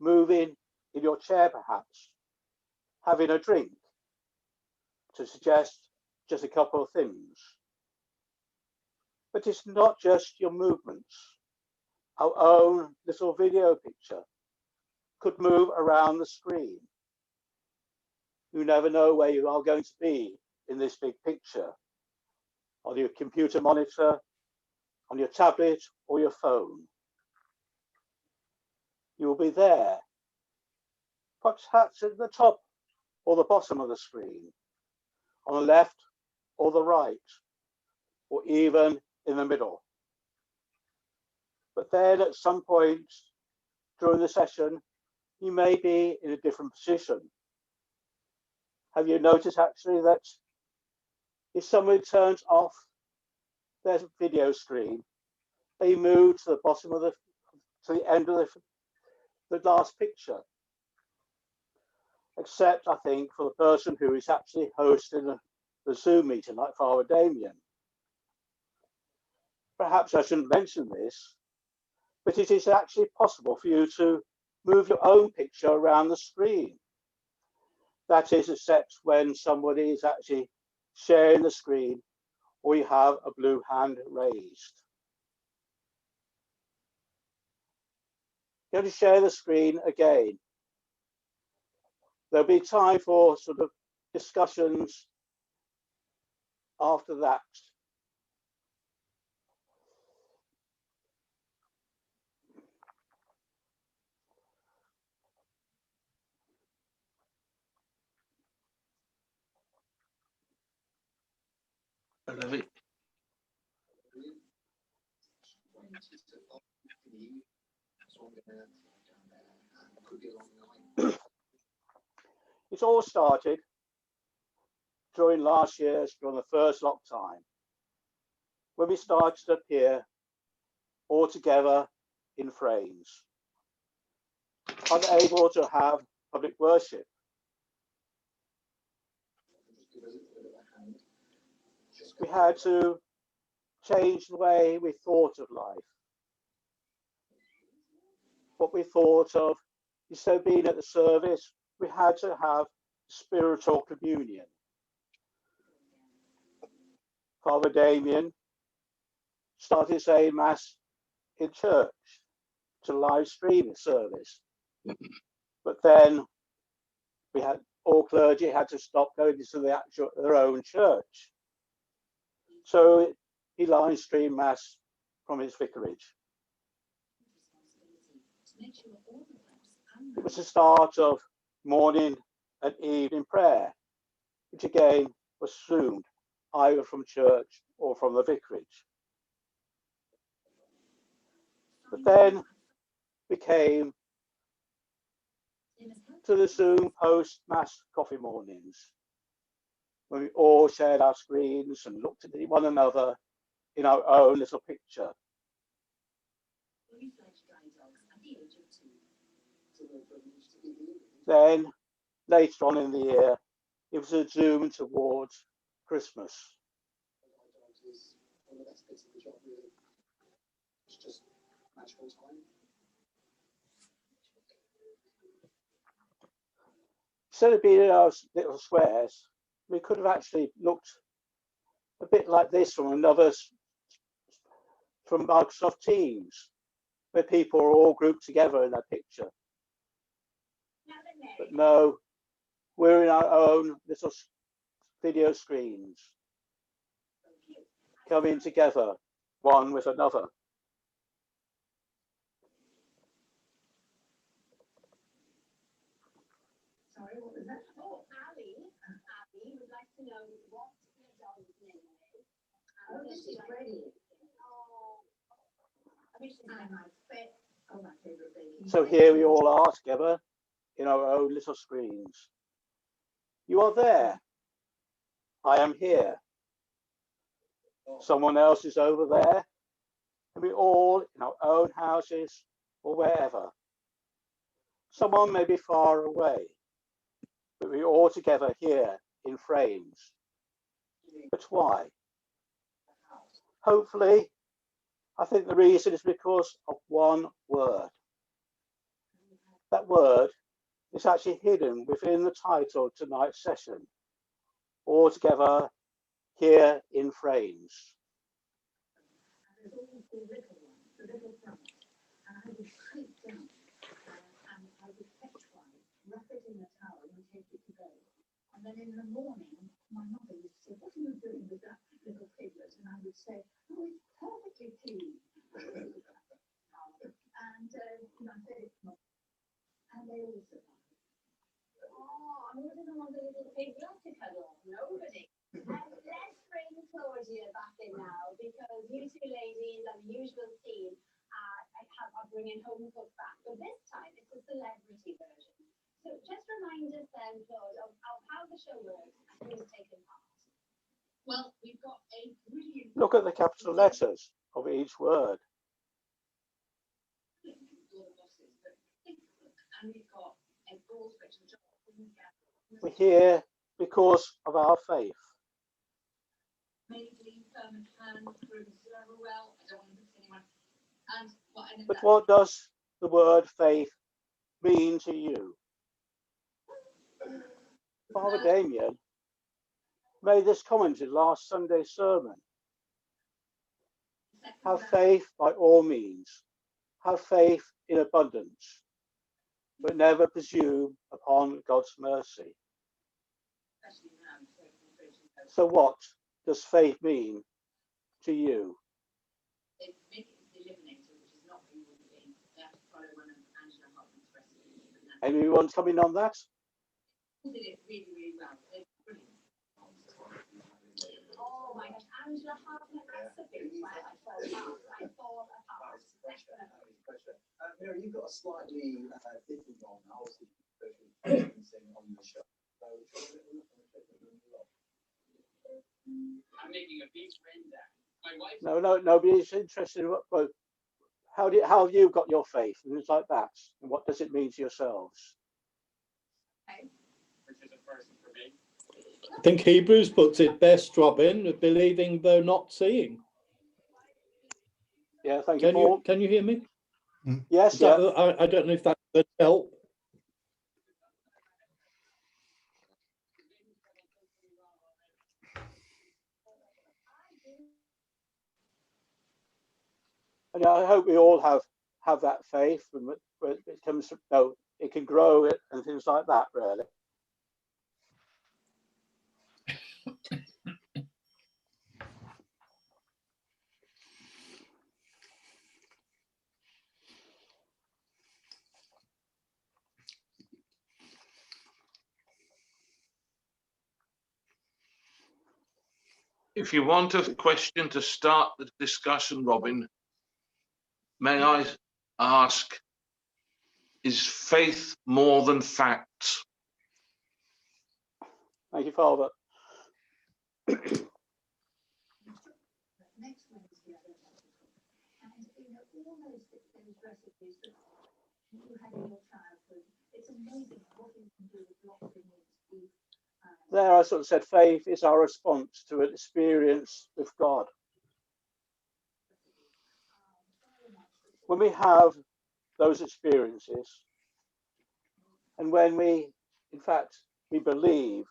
moving in your chair perhaps, having a drink, to suggest just a couple of things. But it's not just your movements. Our own little video picture could move around the screen. You never know where you are going to be in this big picture, on your computer monitor, on your tablet or your phone. You will be there, perhaps at the top or the bottom of the screen, on the left or the right, or even in the middle. But then at some point during the session, you may be in a different position. Have you noticed actually that if somebody turns off their video screen, they move to the bottom of to the end of the last picture? Except, I think, for the person who is actually hosting the Zoom meeting, like Father Damien. Perhaps I shouldn't mention this, but it is actually possible for you to move your own picture around the screen. That is, except when somebody is actually sharing the screen or you have a blue hand raised. You're going to share the screen again. There'll be time for sort of discussions after that. I love it. It all started during last year's, during the first lockdown, when we started to appear all together in frames, unable to have public worship. We had to change the way we thought of life. What we thought of, instead of being at the service, we had to have spiritual communion. Father Damien started saying Mass in church to live stream the service. But then we had all clergy had to stop going to their own church. So he live streamed Mass from his vicarage. It was the start of morning and evening prayer, which again was assumed either from church or from the vicarage. But then we came to the Zoom post-Mass coffee mornings, when we all shared our screens and looked at one another in our own little picture. Then, later on in the year, it was a zoom towards Christmas. Instead of being in our little squares, we could have actually looked a bit like this from Microsoft Teams, where people are all grouped together in that picture. But no, we're in our own little video screens, coming together, one with another. Sorry, what was that? Oh, Ali would like to know what your dog's name is. Oh, this is ready. Oh, I wish this had my favorite. Oh, my favorite baby. So here we all are together in our own little screens. You are there. I am here. Someone else is over there. And we all in our own houses or wherever. Someone may be far away, but we're all together here in frames. But why? Hopefully, I think the reason is because of one word. That word is actually hidden within the title of tonight's session, all together here in frames. There's always the little one, the little front, and I would creep down and I would fetch one, wrap it in a towel and take it to bed. And then in the morning, my mother used to say, "What are you doing with that little piglet?" And I would say, "Oh, it's perfectly clean." And I said it's not. And they all survived. Oh, and who doesn't want a little piglet to cuddle? Nobody. Let's bring Claudia back in now, because you two ladies are the usual team. I'm bringing home cooked back, but this time it's a celebrity version. So just remind us then, Claude, of how the show works and who's taking part. Well, we've got a brilliant... Look at the capital letters of each word. And we've got a broad spectrum job. We're here because of our faith. But what does the word faith mean to you? Father Damien made this comment in last Sunday's sermon. Have faith by all means. Have faith in abundance, but never presume upon God's mercy. So what does faith mean to you? Anyone coming on that? Did it really, really well. Oh my gosh, Angela Hartman recipe. Well, I thought apart. Mary, you've got a slightly different role now, obviously, on the show. I'm making a big friend there. My wife. No, nobody's interested in what. How have you got your faith and things like that? And what does it mean to yourselves? Okay. Which is a person for me. I think Hebrews puts it best, Robin, with believing though not seeing. Yeah, thank you, Paul. Can you hear me? Yes, I don't know if that would help. And I hope we all have that faith, and where it comes to, it can grow it and things like that, really. If you want a question to start the discussion, Robin, may I ask, is faith more than facts? Thank you, Father. Next Wednesday, and all those recipes that you had in your childhood, it's amazing what you can do with lots of beef. There, I sort of said faith is our response to an experience with God. When we have those experiences, and when we, in fact, we believe,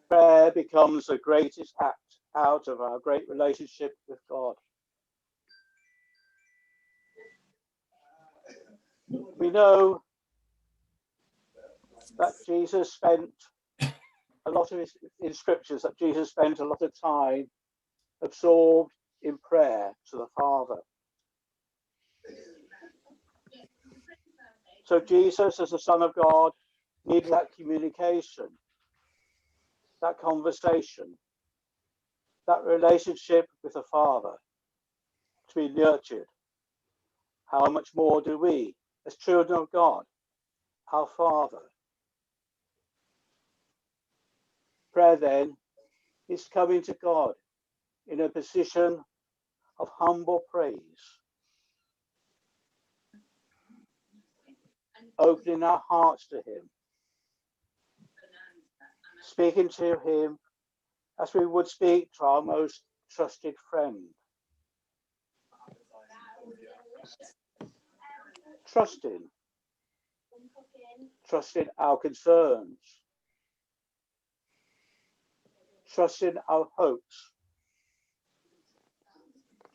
prayer becomes the greatest act out of our great relationship with God. We know that Jesus spent a lot of in scriptures that Jesus spent a lot of time absorbed in prayer to the Father. So Jesus, as the Son of God, needed that communication, that conversation, that relationship with the Father to be nurtured. How much more do we, as children of God, our Father? Prayer then is coming to God in a position of humble praise, opening our hearts to Him, speaking to Him as we would speak to our most trusted friend. trusting, cooking, trusting our concerns, trusting our hopes,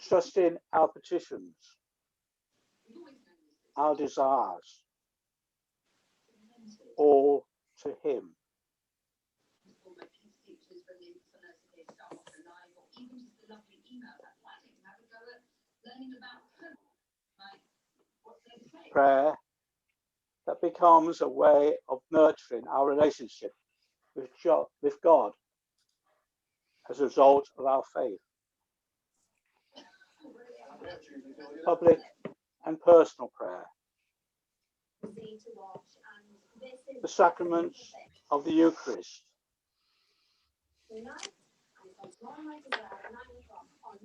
trusting our petitions, our desires, all to him. Prayer that becomes a way of nurturing our relationship with God as a result of our faith. Public and personal prayer. The sacraments of the Eucharist,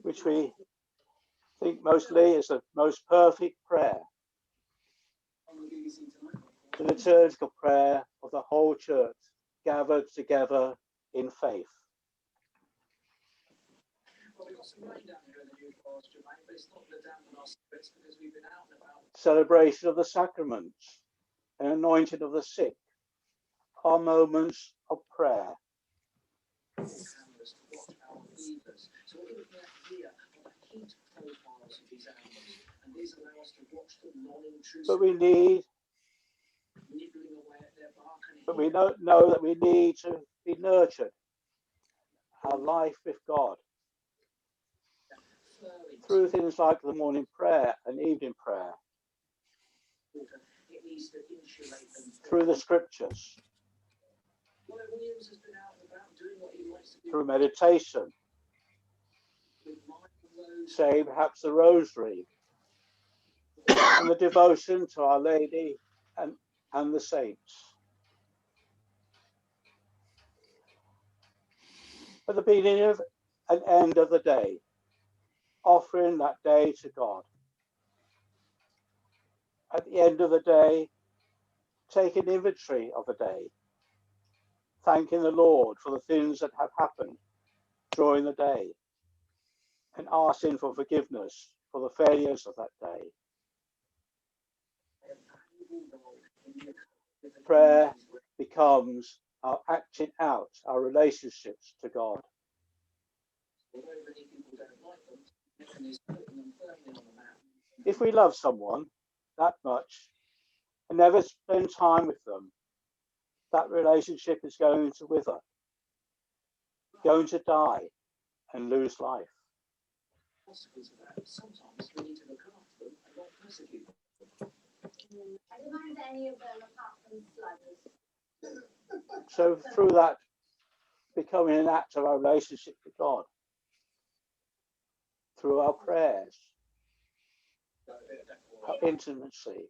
which we think mostly is the most perfect prayer, the liturgical prayer of the whole church gathered together in faith. Celebration of the sacraments and anointing of the sick are moments of prayer. But we don't know that we need to be nurtured. Our life with God through things like the morning prayer and evening prayer, through the scriptures, through meditation, say perhaps the rosary and the devotion to Our Lady and the saints. At the beginning of and end of the day, offering that day to God. At the end of the day, take an inventory of the day, thanking the Lord for the things that have happened during the day, and asking for forgiveness for the failures of that day. Prayer becomes our acting out our relationships to God. If we love someone that much and never spend time with them, that relationship is going to wither, going to die and lose life. Sometimes we need to look after them and not persecute them. I don't mind any of them apart from sluggers. So through that, becoming an act of our relationship with God, through our prayers, our intimacy,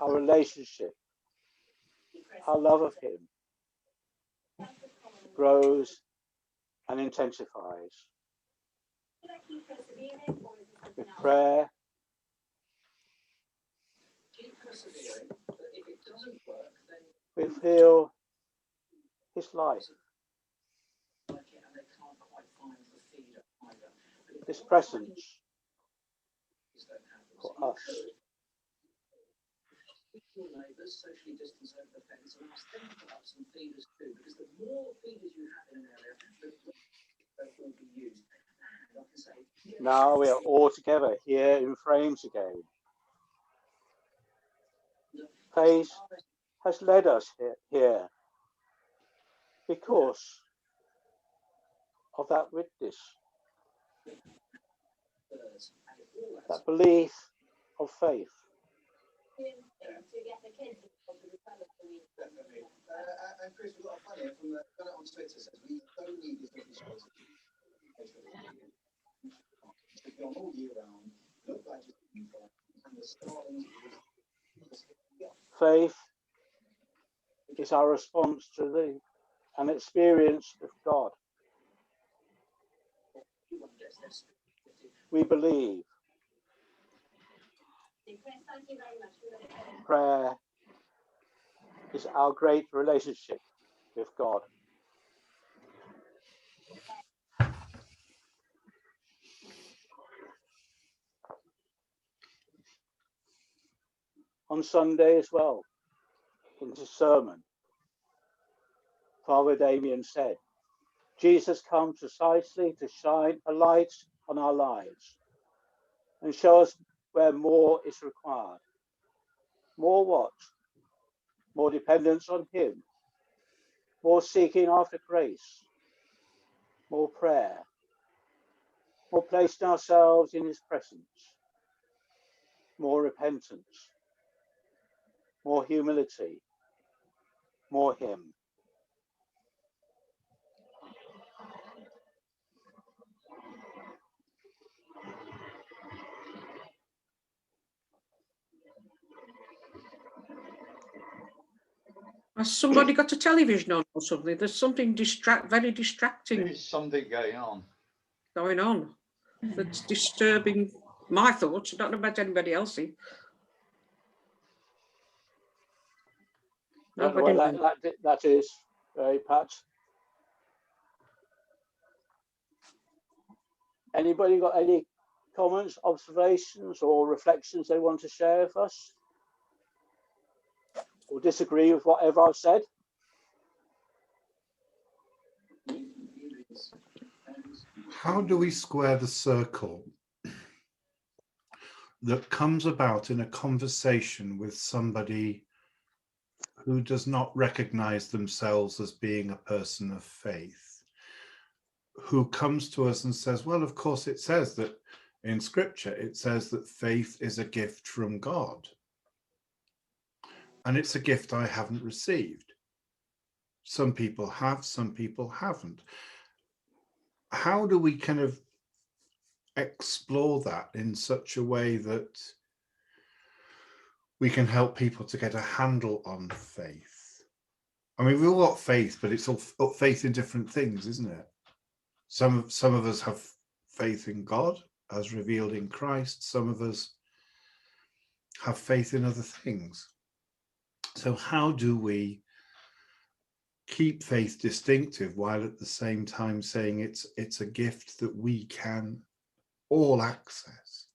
our relationship, our love of him grows and intensifies. With prayer, we feel his life, his presence for us. Your neighbours, socially distance over the fence, and ask them to put up some feeders too, because the more feeders you have in an area, the more will be used. And I can say, now we are all together here in frames again. Faith has led us here because of that witness, that belief of faith. Definitely. And Chris, we've got a fun here from the gun on Twitter says we don't need this demonstration. Should be on all year round. Look like just and the starlings. Faith is our response to an experience with God. We believe. Prayer is our great relationship with God. on Sunday as well, in his sermon, Father Damien said, Jesus comes precisely to shine a light on our lives and show us where more is required. More what? More dependence on him, more seeking after grace, more prayer, more placing ourselves in his presence, more repentance, more humility, more him. Has somebody got a television on or something? There's something very distracting There's something going on. That's disturbing my thoughts. I don't know about anybody else's. Nobody knows. That is, Pat. Anybody got any comments, observations, or reflections they want to share with us? Or disagree with whatever I've said? How do we square the circle that comes about in a conversation with somebody who does not recognize themselves as being a person of faith, who comes to us and says, well, of course it says that in scripture, it says that faith is a gift from God. And it's a gift I haven't received. Some people have, some people haven't. How do we kind of explore that in such a way that we can help people to get a handle on faith? I mean, we've all got faith, but it's all faith in different things, isn't it? Some of us have faith in God as revealed in Christ. Some of us have faith in other things. So how do we keep faith distinctive while at the same time saying it's a gift that we can all access?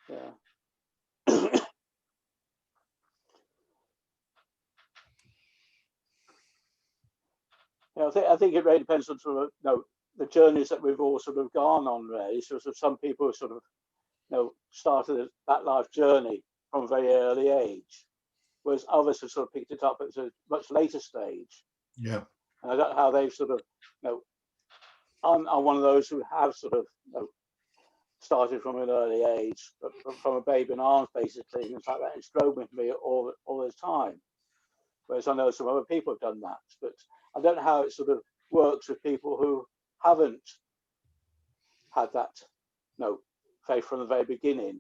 Yeah. I think it really depends on sort of, the journeys that we've all sort of gone on, really. So some people have sort of, started that life journey from a very early age, whereas others have sort of picked it up at a much later stage. Yeah. And I don't know how they've sort of, I'm one of those who have sort of, started from an early age, but from a baby in arms, basically, and things like that. It's grown with me all the time. Whereas I know some other people have done that, but I don't know how it sort of works with people who haven't had that, faith from the very beginning,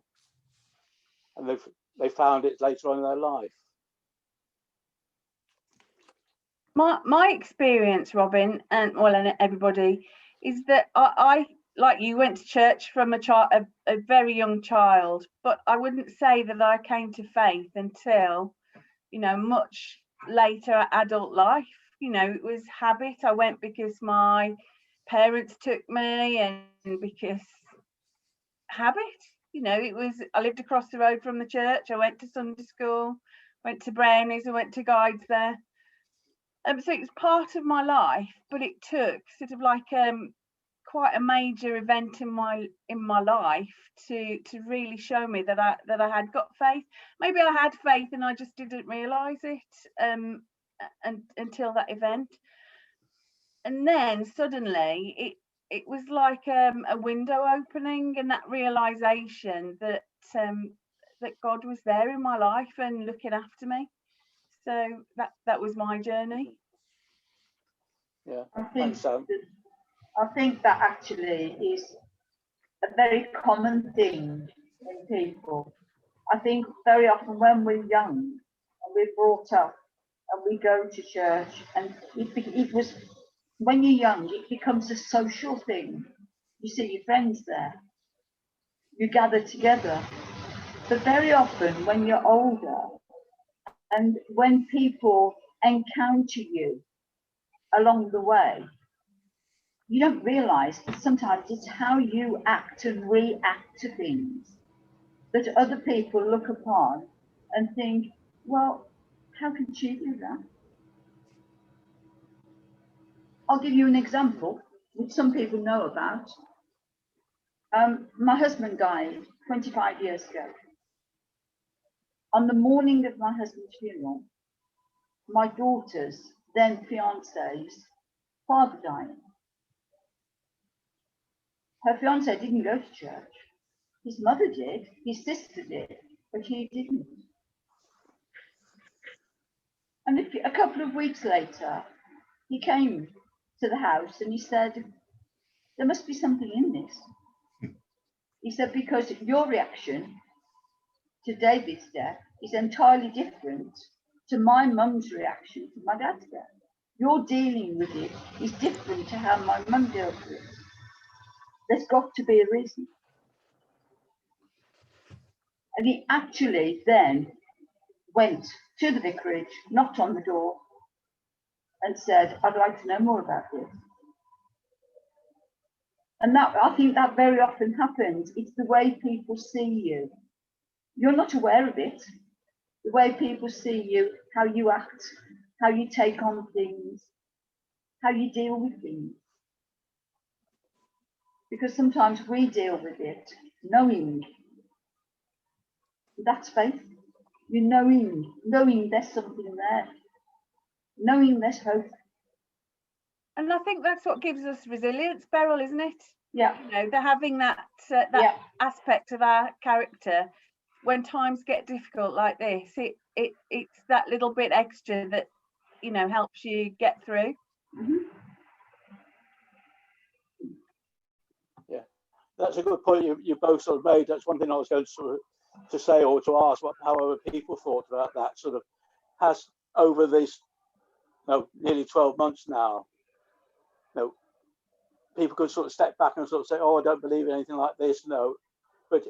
and they found it later on in their life. My experience, Robin, and everybody, is that I like you went to church from a very young child, but I wouldn't say that I came to faith until much later adult life. It was habit. I went because my parents took me, and because habit. It was, I lived across the road from the church. I went to Sunday school, went to Brownies, I went to guides there. So it was part of my life, but it took sort of like quite a major event in my life to really show me that I had got faith. Maybe I had faith and I just didn't realise it until that event. And then suddenly it was like a window opening, and that realisation that God was there in my life and looking after me. So that was my journey. Yeah, I think that actually is a very common thing in people. I think very often when we're young and we're brought up and we go to church, and it was, when you're young, it becomes a social thing. You see your friends there, you gather together, But very often when you're older and when people encounter you along the way, you don't realise that sometimes it's how you act and react to things that other people look upon and think, well, how can she do that? I'll give you an example, which some people know about. My husband died 25 years ago. On the morning of my husband's funeral, my daughter's then fiance's father died. Her fiance didn't go to church. His mother did, his sister did, but he didn't. And a couple of weeks later, he came to the house and he said, there must be something in this. He said, because your reaction to David's death is entirely different to my mum's reaction to my dad's death. Your dealing with it is different to how my mum dealt with it. There's got to be a reason. And he actually then went to the vicarage, knocked on the door, and said, I'd like to know more about this. And that, I think that very often happens. It's the way people see you. You're not aware of it. The way people see you, how you act, how you take on things, how you deal with things. Because sometimes we deal with it knowing. That's faith. You're knowing there's something there, knowing there's hope. And I think that's what gives us resilience, Beryl, isn't it? Yeah. You know, they're having that aspect of our character when times get difficult like this. It's that little bit extra that, you know, helps you get through. Mm-hmm. Yeah, that's a good point you both sort of made. That's one thing I was going to sort of to say or to ask how other people thought about that. Sort of has over this nearly 12 months now, people could sort of step back and sort of say, oh, I don't believe in anything like this. No, but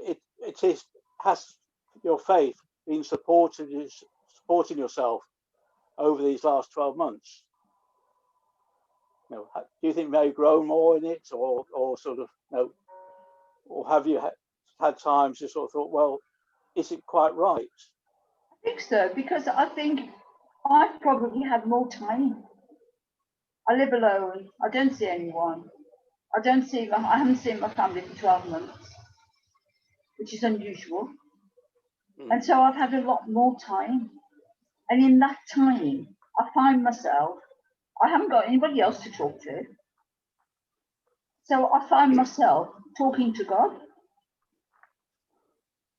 has your faith been supporting yourself over these last 12 months? Do you think may grow more in it, or sort of or have you had times you sort of thought, well, is it quite right? I think so, because I think I've probably had more time. I live alone. I don't see anyone. I haven't seen my family for 12 months, which is unusual. And so I've had a lot more time. And in that time, I find myself, I haven't got anybody else to talk to. So I find myself talking to God.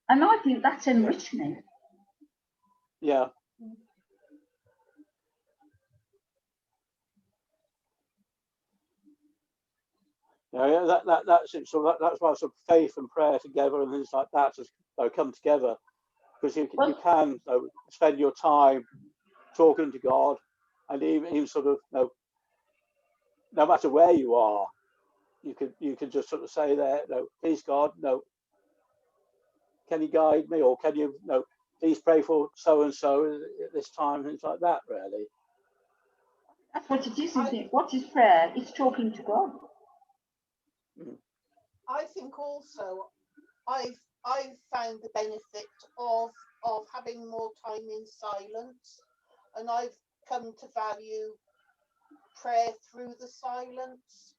And I think that's enriched me. Yeah. Yeah, that's it. So that's why sort of faith and prayer together and things like that just come together, because you can spend your time talking to God, and even sort of no matter where you are, you can just sort of say there, please God, can you guide me, or can you please pray for so and so at this time, things like that. Really, that's what it is, isn't it? What is prayer? It's talking to God. I think also I've found the benefit of having more time in silence, and I've come to value prayer through the silence.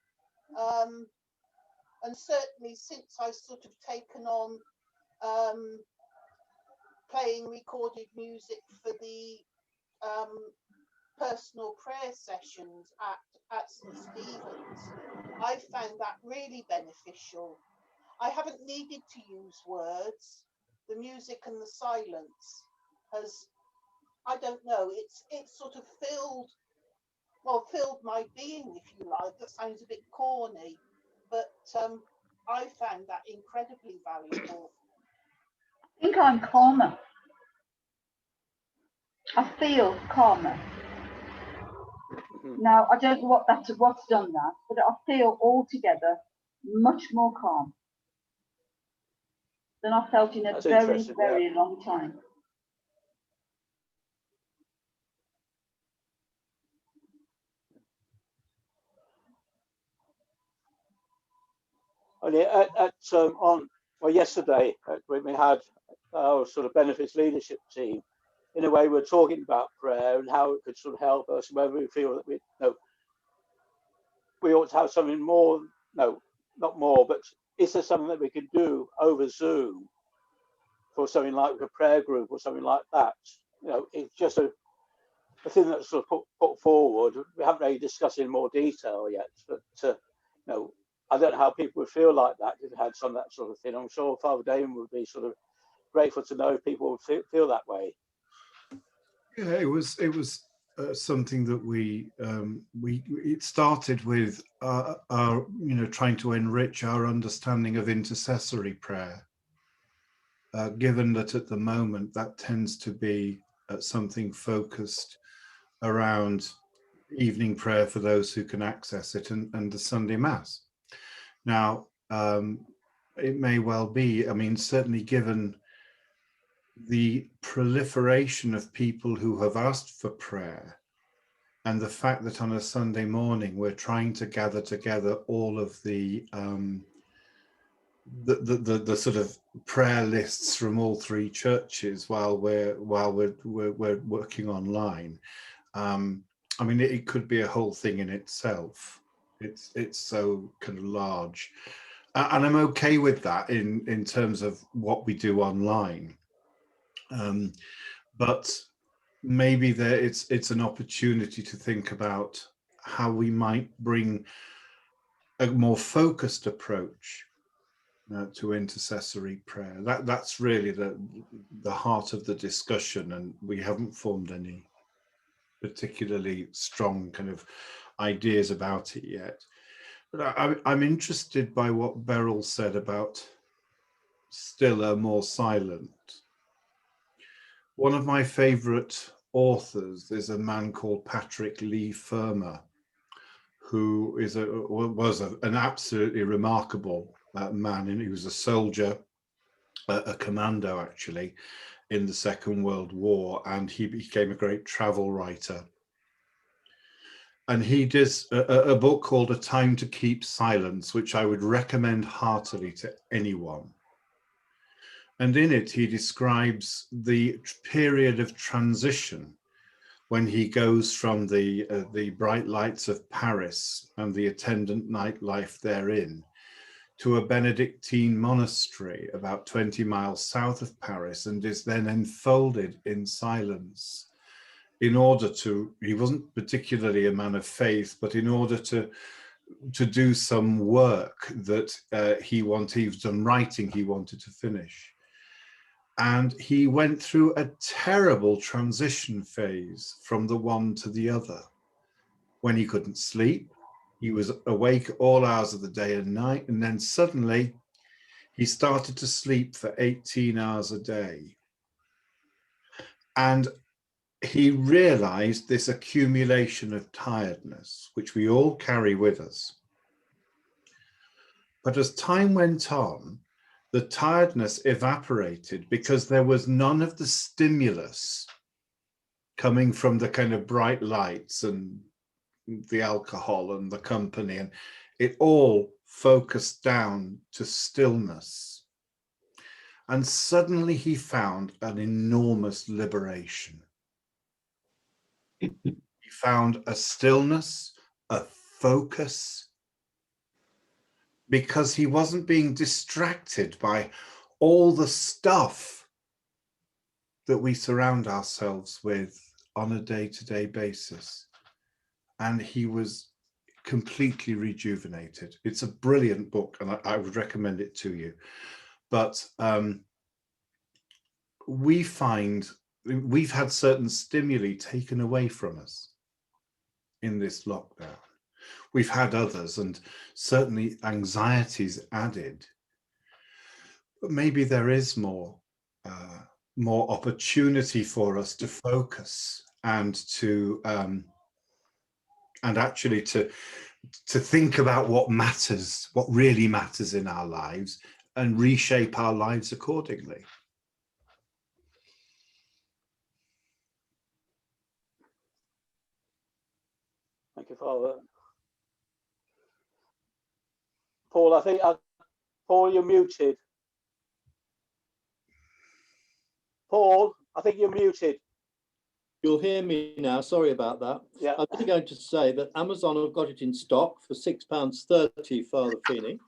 And certainly since I've sort of taken on playing recorded music for the personal prayer sessions at St. Stephen's, I found that really beneficial. I haven't needed to use words. The music and the silence has, I don't know, it's sort of filled my being, if you like. That sounds a bit corny, but I found that incredibly valuable. I think I'm calmer. I feel calmer. Now, I don't know what's done that, but I feel altogether much more calm. than I felt in a That's very, interesting, very long time. Only yesterday when we had our sort of benefits leadership team, in a way we're talking about prayer and how it could sort of help us, whether we feel that we ought to have something more, no, not more, but is there something that we can do over Zoom for something like a prayer group or something like that? It's just a thing that's sort of put forward. We haven't really discussed in more detail yet, but I don't know how people would feel like that if they had some of that sort of thing. I'm sure Father Damon would be sort of grateful to know if people would feel that way. Yeah, it was something that it started with our trying to enrich our understanding of intercessory prayer, given that at the moment that tends to be something focused around evening prayer for those who can access it and the Sunday Mass. Now, it may well be, I mean, certainly given the proliferation of people who have asked for prayer and the fact that on a Sunday morning we're trying to gather together all of the sort of prayer lists from all three churches while we're working online. I mean, it could be a whole thing in itself. It's so kind of large, and I'm okay with that in terms of what we do online. But maybe it's an opportunity to think about how we might bring a more focused approach to intercessory prayer. That's really the heart of the discussion, and we haven't formed any particularly strong kind of ideas about it yet. But I'm interested by what Beryl said about stiller, more silent. One of my favorite authors is a man called Patrick Leigh Fermor, who was an absolutely remarkable man, and he was a soldier, a commando actually, in the Second World War, and he became a great travel writer. And he does a book called A Time to Keep Silence, which I would recommend heartily to anyone. And in it, he describes the period of transition when he goes from the bright lights of Paris and the attendant nightlife therein to a Benedictine monastery about 20 miles south of Paris, and is then enfolded in silence in order to, he wasn't particularly a man of faith, but in order to do some work that he was done writing he wanted to finish. And he went through a terrible transition phase from the one to the other, when he couldn't sleep. He was awake all hours of the day and night, and then suddenly he started to sleep for 18 hours a day. And he realized this accumulation of tiredness, which we all carry with us. But as time went on, the tiredness evaporated because there was none of the stimulus coming from the kind of bright lights and the alcohol and the company, and it all focused down to stillness. And suddenly he found an enormous liberation. He found a stillness, a focus, because he wasn't being distracted by all the stuff that we surround ourselves with on a day-to-day basis. And he was completely rejuvenated. It's a brilliant book, and I would recommend it to you. But we find we've had certain stimuli taken away from us in this lockdown. We've had others, and certainly anxieties added. But maybe there is more opportunity for us to focus and to and actually to think about what matters, what really matters in our lives, and reshape our lives accordingly. Thank you, Father. Paul, Paul, you're muted. Paul, I think you're muted. You'll hear me now. Sorry about that. Yeah. I'm only going to say that Amazon have got it in stock for £6.30, Father Feeney.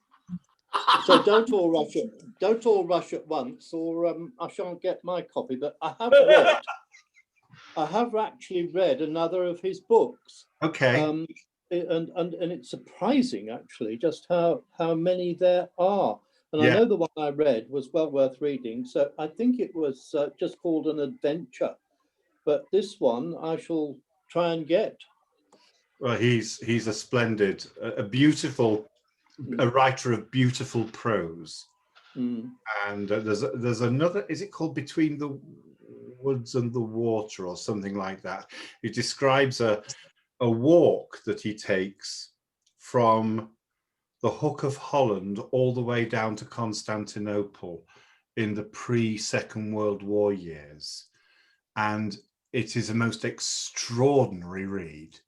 So don't all rush at once, or I shan't get my copy. But I have actually read another of his books. Okay. And it's surprising actually just how many there are. And I know the one I read was well worth reading. So I think it was just called An Adventure. But this one I shall try and get. Well, he's a splendid, a beautiful, a writer of beautiful prose. And there's another. Is it called Between the Woods and the Water or something like that? It describes a walk that he takes from the Hook of Holland all the way down to Constantinople in the pre-Second World War years, and it is a most extraordinary read.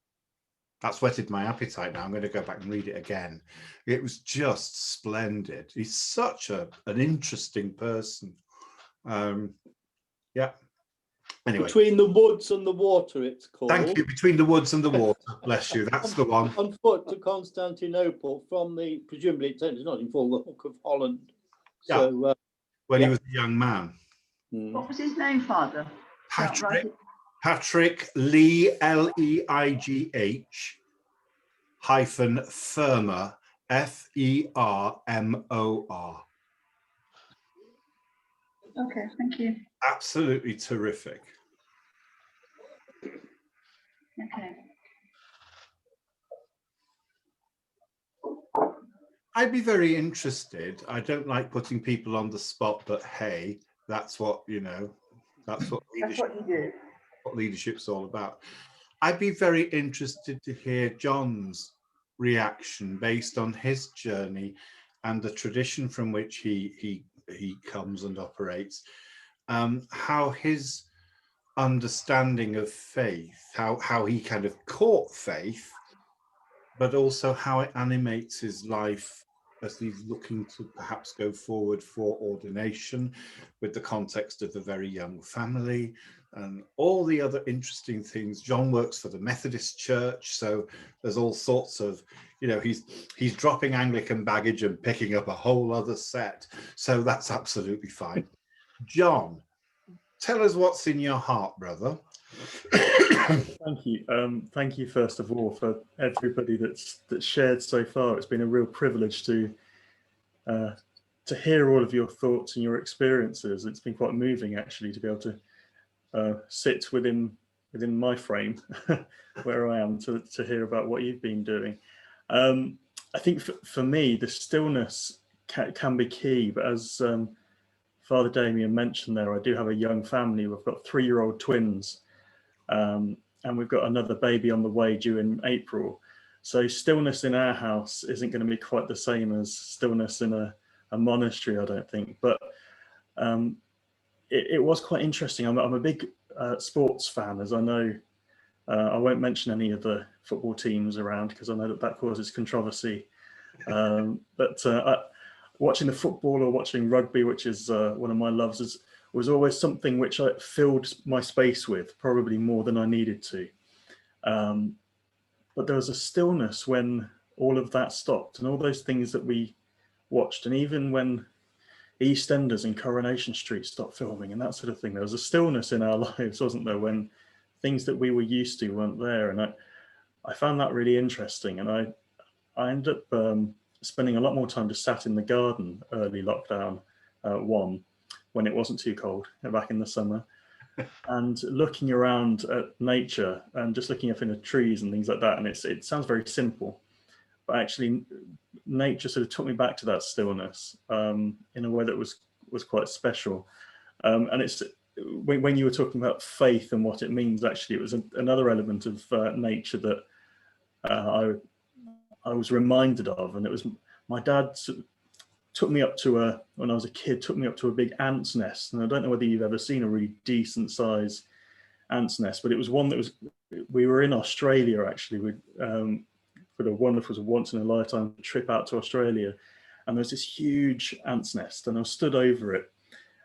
That's whetted my appetite now. I'm going to go back and read it again. It was just splendid. He's such an interesting person. Yeah. Anyway. Between the Woods and the Water, it's called. Thank you. Between the Woods and the Water. Bless you. That's the one. On foot to Constantinople from the, presumably it's not in full, the Hook of Holland. Yeah. So, when he was a young man. What was his name, Father? Patrick Lee, Leigh hyphen Fermor, Fermor. Okay, thank you. Absolutely terrific. Okay. I'd be very interested. I don't like putting people on the spot, but hey, that's what, that's what leadership, that's what you do. What leadership's all about. I'd be very interested to hear John's reaction based on his journey and the tradition from which he comes and operates, how his understanding of faith, how he kind of caught faith, but also how it animates his life as he's looking to perhaps go forward for ordination with the context of a very young family and all the other interesting things. John works for the Methodist Church, so there's all sorts of, he's dropping Anglican baggage and picking up a whole other set. So that's absolutely fine. John, tell us what's in your heart, brother. Thank you. Thank you, first of all, for everybody that's shared so far. It's been a real privilege to hear all of your thoughts and your experiences. It's been quite moving, actually, to be able to sit within my frame where I am to hear about what you've been doing. I think for me, the stillness can be key, but as Father Damien mentioned there, I do have a young family. We've got 3-year-old twins. And we've got another baby on the way due in April. So stillness in our house isn't going to be quite the same as stillness in a monastery, I don't think. But it was quite interesting. I'm a big sports fan, as I know. I won't mention any of the football teams around because I know that causes controversy. But watching the football or watching rugby, which is one of my loves, was always something which I filled my space with, probably more than I needed to. But there was a stillness when all of that stopped and all those things that we watched. And even when EastEnders and Coronation Street stopped filming and that sort of thing, there was a stillness in our lives, wasn't there, when things that we were used to weren't there. And I found that really interesting. And I ended up spending a lot more time just sat in the garden early lockdown one, when it wasn't too cold back in the summer, and looking around at nature and just looking up in the trees and things like that. And it sounds very simple, but actually nature sort of took me back to that stillness in a way that was quite special. And it's when you were talking about faith and what it means, actually, it was another element of nature that I was reminded of. And it was my dad took me up to when I was a kid, took me up to a big ant's nest. And I don't know whether you've ever seen a really decent size ant's nest, but it was one that was, we were in Australia actually, with for the wonderful once in a lifetime trip out to Australia. And there was this huge ant's nest and I stood over it.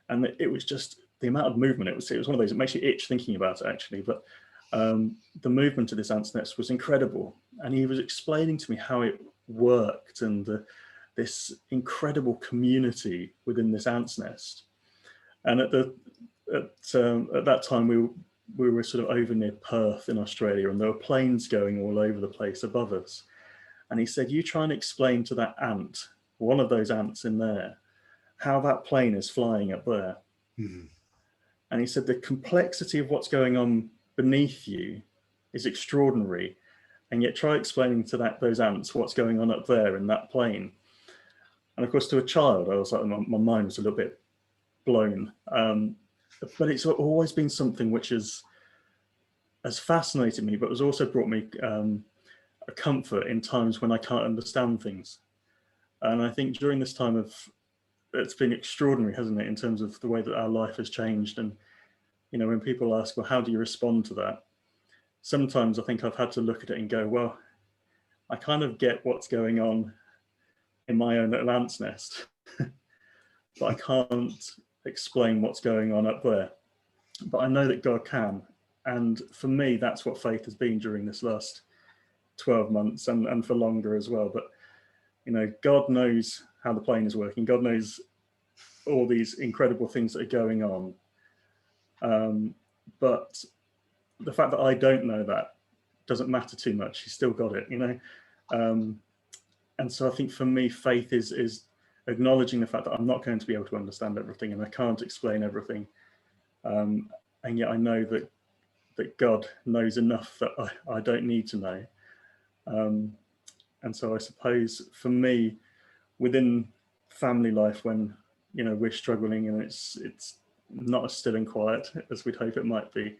And it was just the amount of movement. It was one of those, it makes you itch thinking about it actually, but the movement of this ant's nest was incredible. And he was explaining to me how it worked and this incredible community within this ant's nest. And at that time we were sort of over near Perth in Australia, and there were planes going all over the place above us. And he said, you try and explain to that ant, one of those ants in there, how that plane is flying up there. Mm-hmm. And he said the complexity of what's going on beneath you is extraordinary, and yet try explaining to those ants what's going on up there in that plane. And of course, to a child, I was like, my mind was a little bit blown. But it's always been something which has fascinated me, but has also brought me a comfort in times when I can't understand things. And I think during this time it's been extraordinary, hasn't it, in terms of the way that our life has changed. And, you know, when people ask, well, how do you respond to that? Sometimes I think I've had to look at it and go, well, I kind of get what's going on in my own little ant's nest, but I can't explain what's going on up there. But I know that God can. And for me, that's what faith has been during this last 12 months and for longer as well. But, you know, God knows how the plane is working. God knows all these incredible things that are going on. But the fact that I don't know that doesn't matter too much. He's still got it, you know. And so I think for me, faith is acknowledging the fact that I'm not going to be able to understand everything and I can't explain everything. And yet I know that God knows enough that I don't need to know. And so I suppose for me, within family life, when, you know, we're struggling and it's not as still and quiet as we'd hope it might be,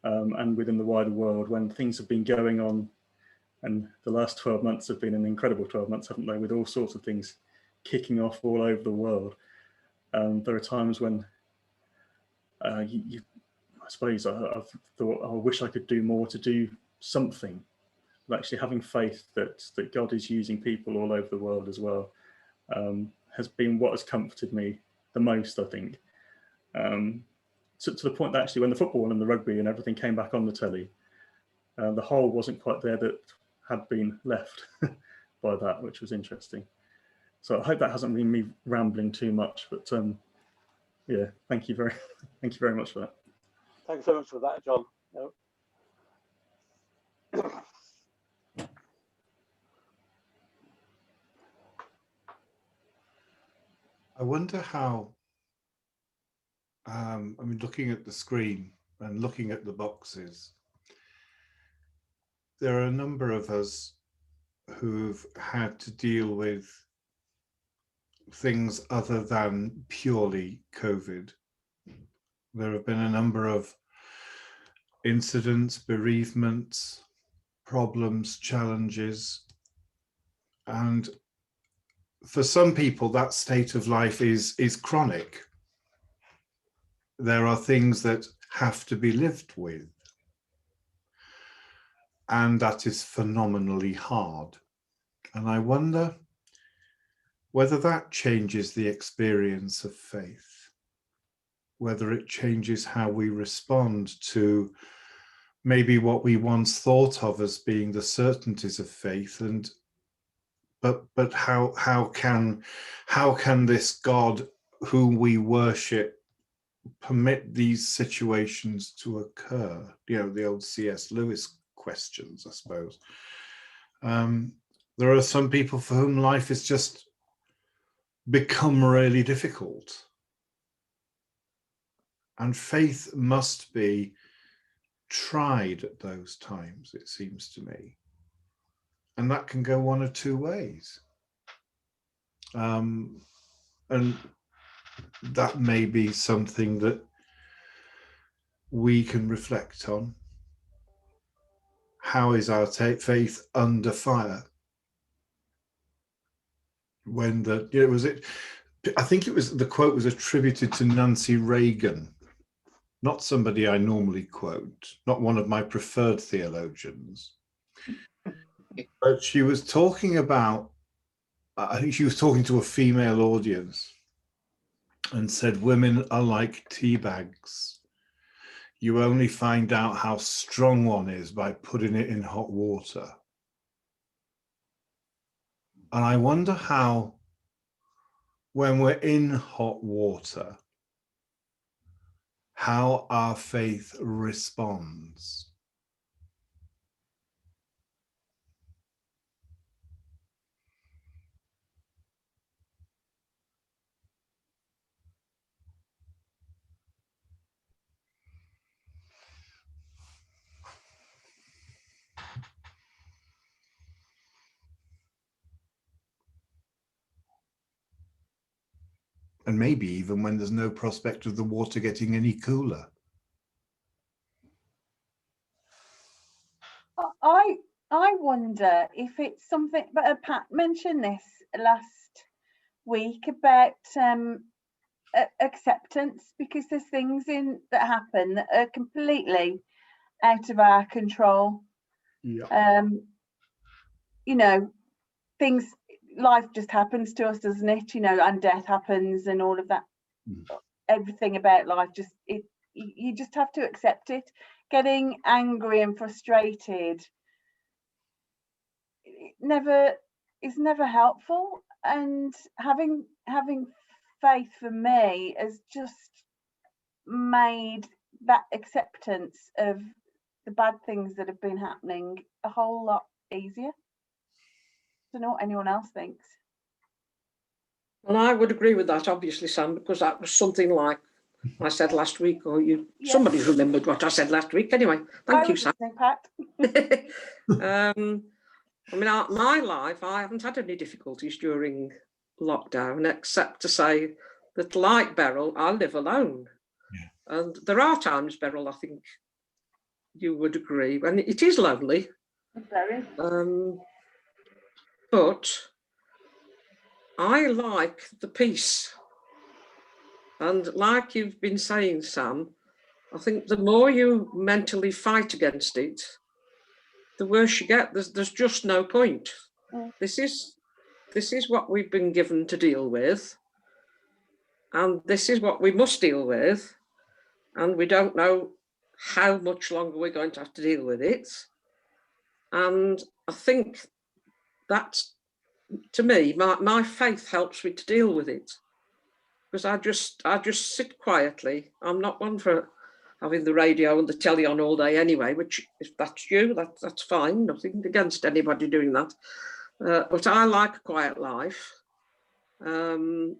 and within the wider world, when things have been going on, and the last 12 months have been an incredible 12 months, haven't they, with all sorts of things kicking off all over the world. There are times when I suppose I've thought, I wish I could do more to do something. But actually having faith that God is using people all over the world as well has been what has comforted me the most, I think. To the point that actually when the football and the rugby and everything came back on the telly, the hole wasn't quite there that had been left by that, which was interesting. So I hope that hasn't been me rambling too much, but yeah, thank you very much for that. Thanks so much for that, John. I wonder how, I mean, looking at the screen and looking at the boxes, there are a number of us who've had to deal with things other than purely COVID. There have been a number of incidents, bereavements, problems, challenges, and for some people that state of life is chronic. There are things that have to be lived with, and that is phenomenally hard. And I wonder whether that changes the experience of faith, whether it changes how we respond to maybe what we once thought of as being the certainties of faith, and but how can this God whom we worship permit these situations to occur? You know, the old C.S. Lewis questions, I suppose. There are some people for whom life has just become really difficult, and faith must be tried at those times, it seems to me. And that can go one of two ways. And that may be something that we can reflect on. How is our faith under fire? when I think it was, the quote was attributed to Nancy Reagan, not somebody I normally quote, not one of my preferred theologians. But she was talking about, I think she was talking to a female audience and said, women are like tea bags. You only find out how strong one is by putting it in hot water. And I wonder how, when we're in hot water, how our faith responds. And maybe even when there's no prospect of the water getting any cooler. I wonder if it's something, but Pat mentioned this last week about acceptance, because there's things that happen that are completely out of our control. Yeah. You know, life just happens to us, doesn't it? You know, and death happens and all of that. Everything about life, you just have to accept it. Getting angry and frustrated is never helpful, and having faith for me has just made that acceptance of the bad things that have been happening a whole lot easier. I don't know what anyone else thinks. And I would agree with that, obviously, Sam, because that was something like I said last week, or somebody remembered what I said last week. Anyway, thank you, Sam. Pat. I mean, my life, I haven't had any difficulties during lockdown, except to say that, like Beryl, I live alone. Yeah. And there are times, Beryl, I think you would agree, and it is lonely. Very. But I like the peace. And like you've been saying, Sam, I think the more you mentally fight against it, the worse you get. There's just no point. This is what we've been given to deal with, and this is what we must deal with, and we don't know how much longer we're going to have to deal with it. And I think that, to me, my faith helps me to deal with it, because I just sit quietly. I'm not one for having the radio and the telly on all day anyway, which, if that's you, that's fine. Nothing against anybody doing that. But I like a quiet life. And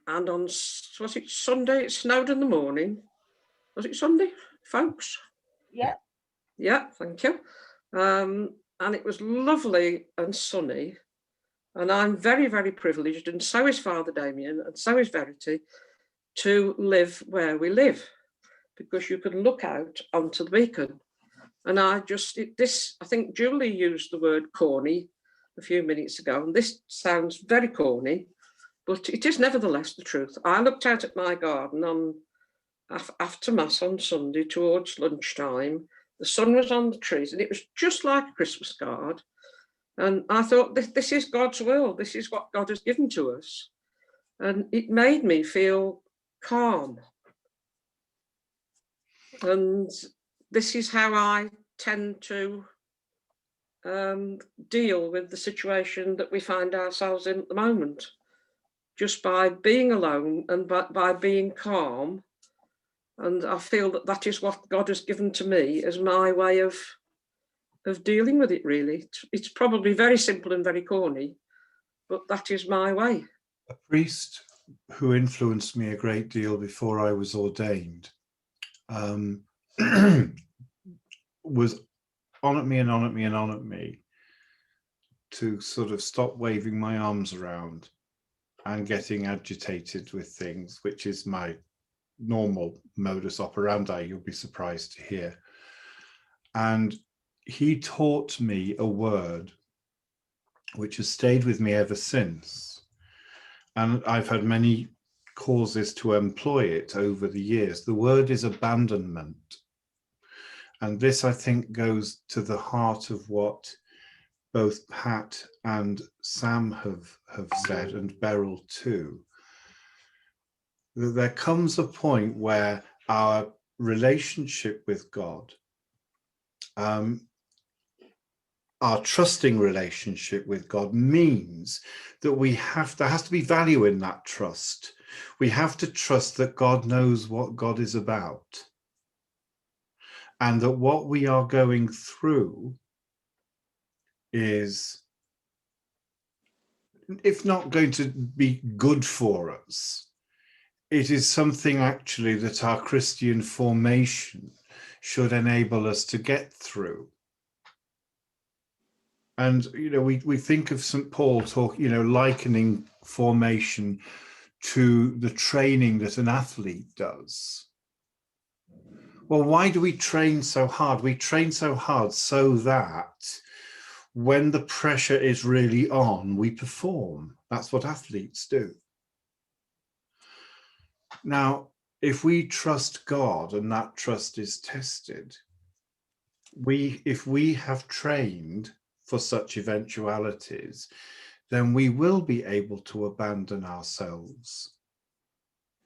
on, was it Sunday? It snowed in the morning. Was it Sunday, folks? Yeah. Yeah, thank you. And it was lovely and sunny. And I'm very, very privileged, and so is Father Damien, and so is Verity, to live where we live, because you can look out onto the beacon. And I think Julie used the word corny a few minutes ago, and this sounds very corny, but it is nevertheless the truth. I looked out at my garden after Mass on Sunday towards lunchtime. The sun was on the trees, and it was just like a Christmas card. And I thought, this is God's will. This is what God has given to us. And it made me feel calm. And this is how I tend to deal with the situation that we find ourselves in at the moment, just by being alone and by being calm. And I feel that is what God has given to me as my way of dealing with it, really. It's probably very simple and very corny, but that is my way. A priest who influenced me a great deal before I was ordained was on at me and on at me and on at me to sort of stop waving my arms around and getting agitated with things, which is my normal modus operandi, you'll be surprised to hear. And he taught me a word which has stayed with me ever since. And I've had many causes to employ it over the years. The word is abandonment. And this, I think, goes to the heart of what both Pat and Sam have said, and Beryl too. That there comes a point where our relationship with God, our trusting relationship with God, means that there has to be value in that trust. We have to trust that God knows what God is about, and that what we are going through is, if not going to be good for us, it is something actually that our Christian formation should enable us to get through. And, you know, we think of St. Paul likening formation to the training that an athlete does. Well, why do we train so hard? We train so hard so that when the pressure is really on, we perform. That's what athletes do. Now, if we trust God and that trust is tested, if we have trained for such eventualities, then we will be able to abandon ourselves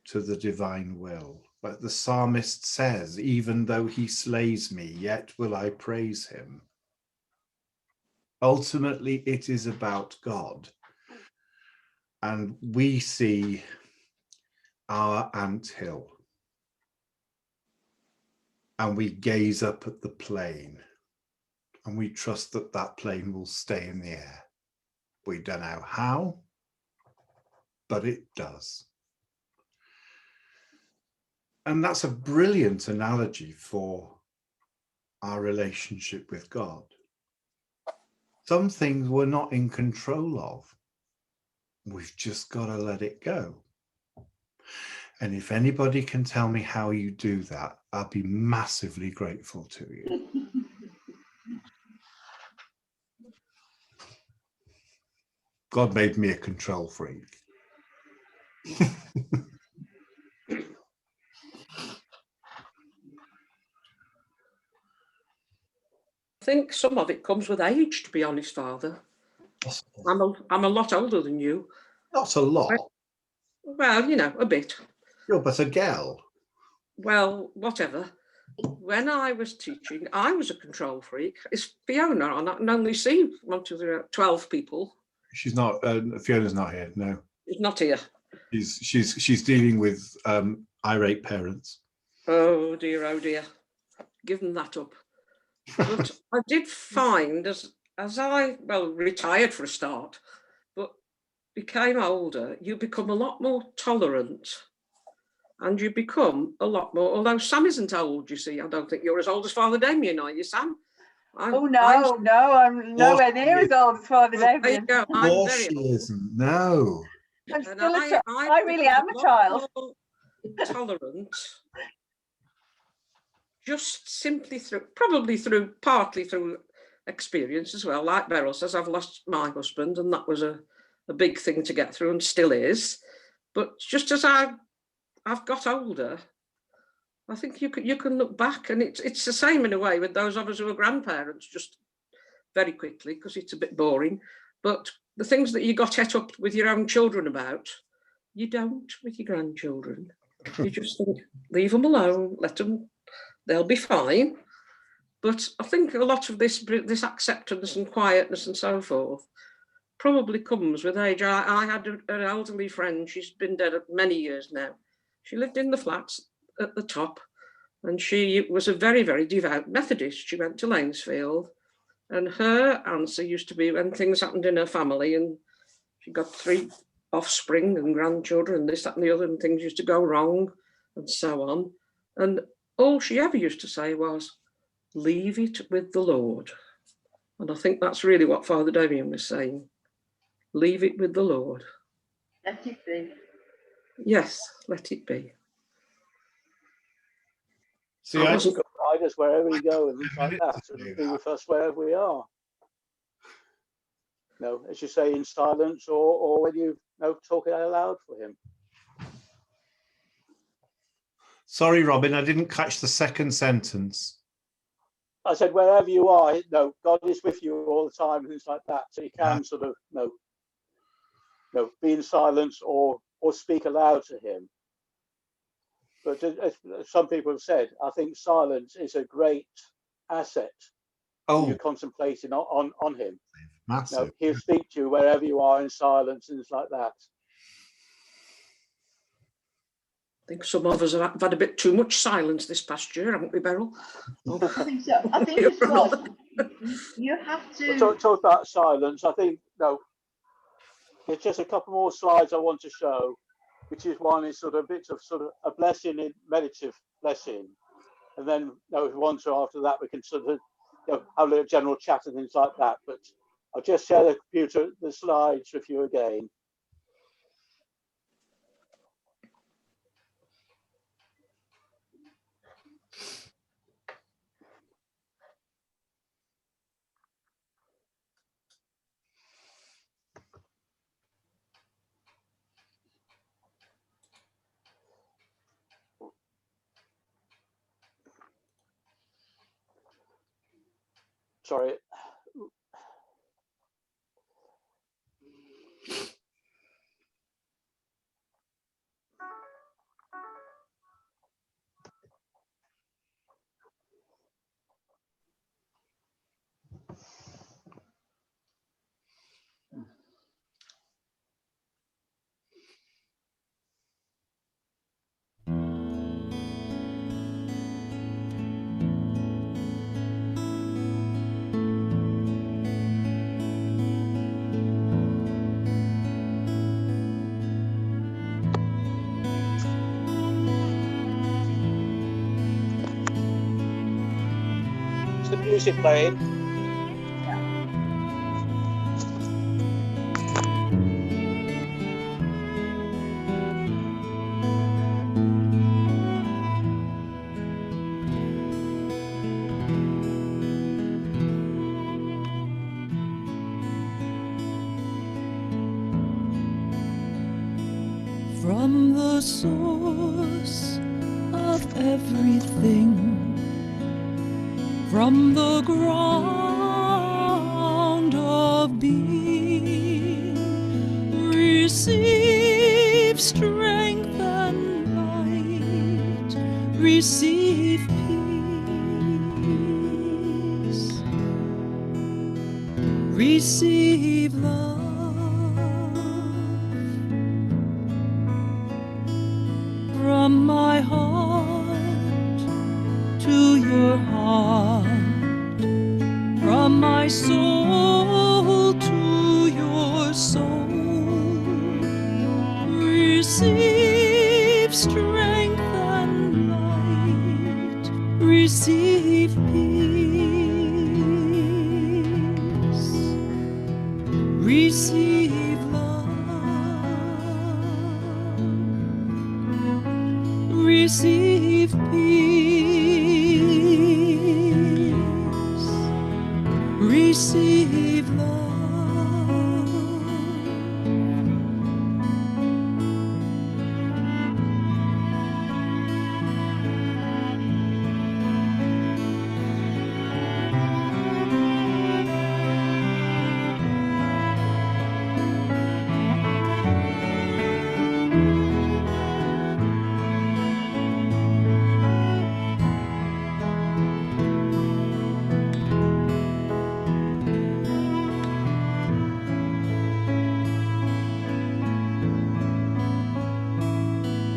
to the divine will. Like the psalmist says, even though he slays me, yet will I praise him. Ultimately, it is about God. And we see our anthill, and we gaze up at the plane, and we trust that that plane will stay in the air. We don't know how, but it does. And that's a brilliant analogy for our relationship with God. Some things we're not in control of. We've just got to let it go. And if anybody can tell me how you do that, I'll be massively grateful to you. God made me a control freak. I think some of it comes with age, to be honest, Father. I'm a lot older than you. Not a lot. Well, you know, a bit. You're but a girl. Well, whatever. When I was teaching, I was a control freak. It's Fiona. I can only see 12 people. She's not. Fiona's not here. No, she's not here. She's dealing with irate parents. Oh dear. Give them that up. But I did find as I retired for a start, but became older, you become a lot more tolerant. And you become a lot more, although Sam isn't old, you see. I don't think you're as old as Father Damien, are you, Sam? I'm nowhere near as old as Father Damien. There you go. She isn't. No. I'm still I really am a child. Tolerant, just simply partly through experience as well. Like Beryl says, I've lost my husband, and that was a big thing to get through, and still is. But just as I've got older, I think you can look back, and it's the same in a way with those of us who are grandparents, just very quickly, because it's a bit boring. But the things that you got het up with your own children about, you don't with your grandchildren. You just think, leave them alone, let them, they'll be fine. But I think a lot of this acceptance and quietness and so forth probably comes with age. I had an elderly friend, she's been dead many years now. She lived in the flats at the top, and she was a very, very devout Methodist. She went to Lanesfield, and her answer used to be when things happened in her family, and she got 3 offspring and grandchildren, and this, that, and the other, and things used to go wrong, and so on. And all she ever used to say was, leave it with the Lord. And I think that's really what Father Damien was saying. Leave it with the Lord. Let it be. Yes, let it be. See, I think guide us wherever we go and things like that, and be with us wherever we are. as you say, in silence, or when you talk it out loud for him. Sorry, Robin, I didn't catch the second sentence. I said, wherever you are, God is with you all the time, and things like that. So you can sort of, be in silence or speak aloud to him. But as some people have said, I think silence is a great asset. You're contemplating on him. Massive. He'll speak to you wherever you are in silence, and things like that. I think some of us have had a bit too much silence this past year, haven't we, Beryl? I think so. I think as well, you have to talk about silence. I think there's just a couple more slides I want to show, which is one is sort of a bit of a blessing, in meditative blessing, and then if we want to, after that we can sort of have a little general chat and things like that. But I'll just share the slides with you again. Sorry. The music playing. From the source of everything, from the ground of being, receive strength and light, receive peace, receive love. From my heart to your heart, from my soul to your soul, receive strength and light, receive peace, receive love, receive peace, receive love.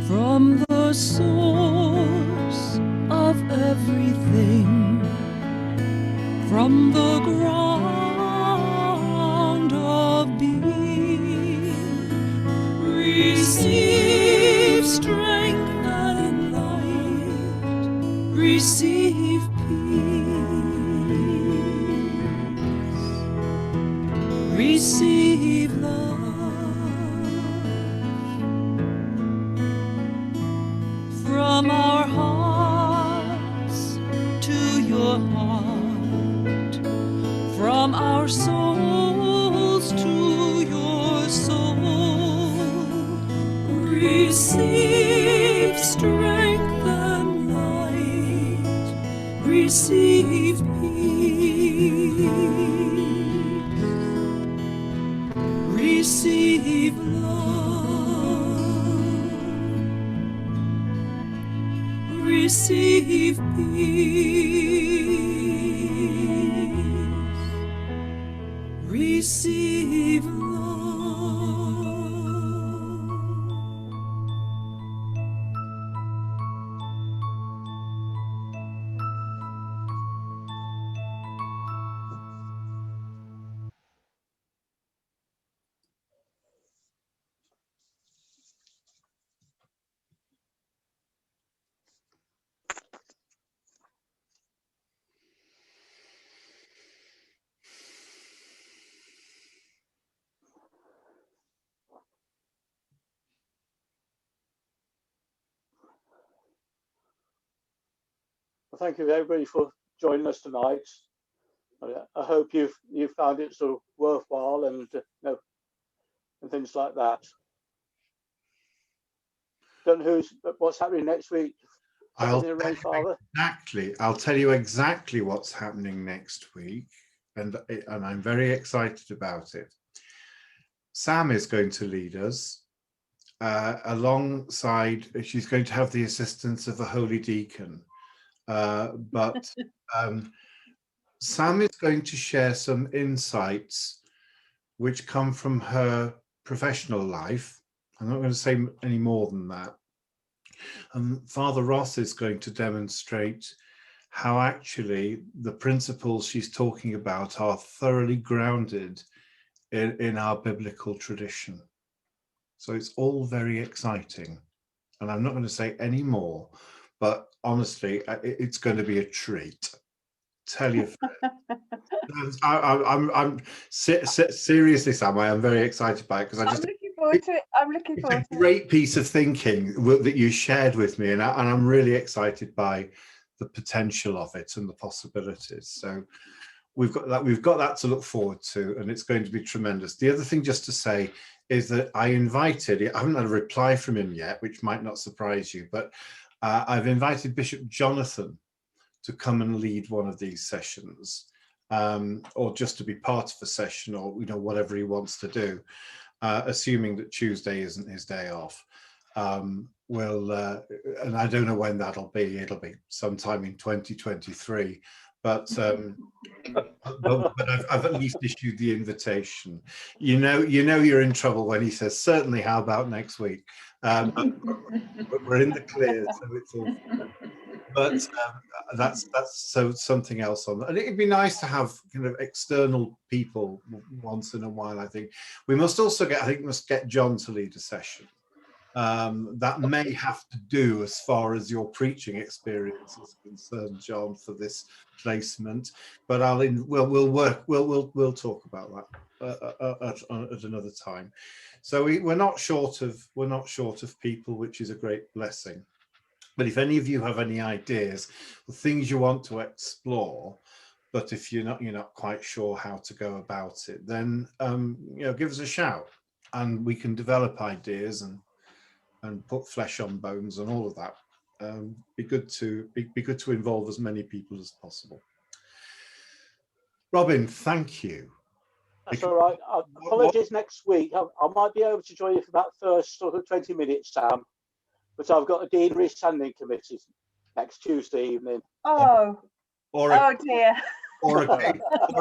From the source of everything, from the ground of being, receive strength and light, receive peace, receive love. From our hearts to your heart, from our souls receive peace, receive love, receive peace, receive love. Well, thank you everybody for joining us tonight. I hope you've found it sort of worthwhile and and things like that. Don't know what's happening next week. I'll tell you exactly what's happening next week, and I'm very excited about it. Sam is going to lead us alongside. She's going to have the assistance of a holy deacon, but Sam is going to share some insights which come from her professional life. I'm not going to say any more than that. Father Ross is going to demonstrate how actually the principles she's talking about are thoroughly grounded in our biblical tradition. So it's all very exciting. And I'm not going to say any more, but honestly, it's going to be a treat. Tell you. I'm seriously, Sam, I am very excited by it because I'm looking forward to it. I'm looking forward to it. Great piece of thinking that you shared with me, and I'm really excited by the potential of it and the possibilities. So we've got that to look forward to, and it's going to be tremendous. The other thing just to say is that I haven't had a reply from him yet, which might not surprise you, but I've invited Bishop Jonathan to come and lead one of these sessions, or just to be part of a session, or whatever he wants to do, assuming that Tuesday isn't his day off. And I don't know when that'll be. It'll be sometime in 2023, but I've at least issued the invitation. You're in trouble when he says certainly. How about next week? We're in the clear, so it's all. But that's so something else on that. And it'd be nice to have kind of external people once in a while. I think we must also get John to lead a session. That may have to do as far as your preaching experience is concerned, John, for this placement. But we'll talk about that at another time. So we're not short of people, which is a great blessing. But if any of you have any ideas, things you want to explore, but if you're not quite sure how to go about it, then give us a shout, and we can develop ideas and put flesh on bones and all of that. Be good to involve as many people as possible. Robin, thank you. That's all right. Apologies next week. I might be able to join you for that first sort of 20 minutes, Sam. But I've got a deanery standing committee next Tuesday evening. Oh dear. Or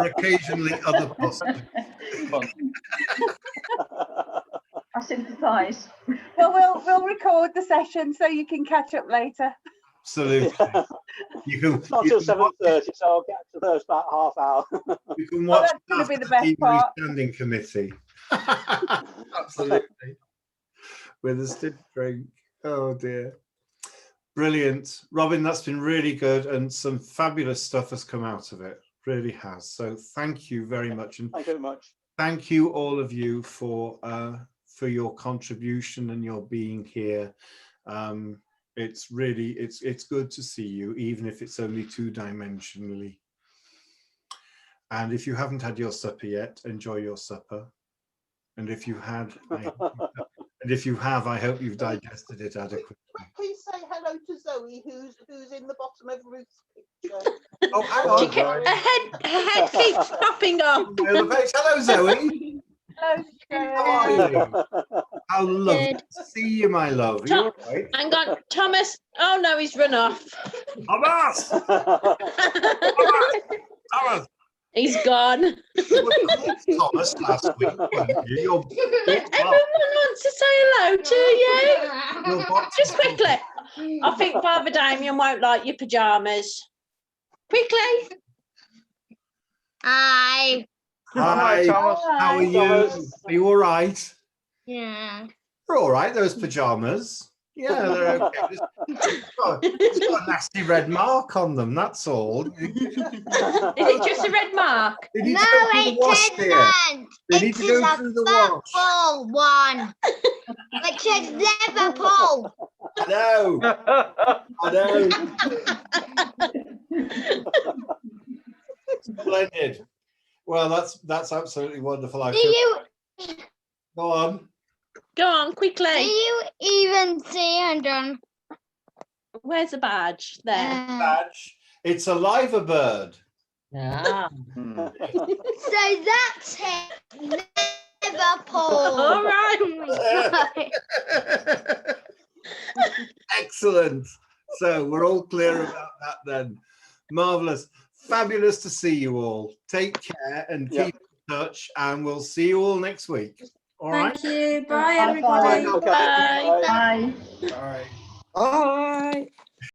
occasionally other possibilities. I sympathise. Well, we'll record the session so you can catch up later. Absolutely. It's not till 7:30, so I'll get to those about half hour. You can watch. That's going to be the best part. Standing committee. Absolutely. With a stiff drink. Oh dear. Brilliant. Robin, that's been really good, and some fabulous stuff has come out of it. Really has. So thank you very much. And thank you very much. Thank you all of you for your contribution and your being here. It's really it's good to see you, even if it's only two-dimensionally. And if you haven't had your supper yet, enjoy your supper. And if you had, And if you have, I hope you've digested it adequately. Please say hello to Zoe, who's in the bottom of Ruth's picture. Oh, hang She on. kept, her head keeps popping up. Hello, Zoe. Hello, How are you? How lovely Good. to see you, my love. Are you all right? Hang on, Thomas. Oh no, he's run off. Thomas! Thomas! He's gone. You were called Thomas last week, weren't you? Your Everyone wants to say hello to you. your box Just quickly. I think Father Damien won't like your pajamas. Quickly. Hi. Hi, Thomas. how are you? Thomas. Are you all right? Yeah. They're all right, those pajamas. Yeah, they're okay. It's got a nasty red mark on them, that's all. Is it just a red mark? They need No, to go through the it wash, dear. isn't. They need It to is go a through the wash. purple one. It says Liverpool. I know. I know. Splendid. Well, that's absolutely wonderful. I Do feel. you Go on. Go on, quickly. do you even see under? Where's the badge? There. Badge. It's a liver bird. Ah. So that's it. Liverpool. All right. Oh my God. Excellent. So we're all clear about that then. Marvelous. Fabulous to see you all. Take care and keep in touch, and we'll see you all next week. All right. Thank you. Bye, Bye-bye. everybody. Okay. Bye. Bye. All right. Bye.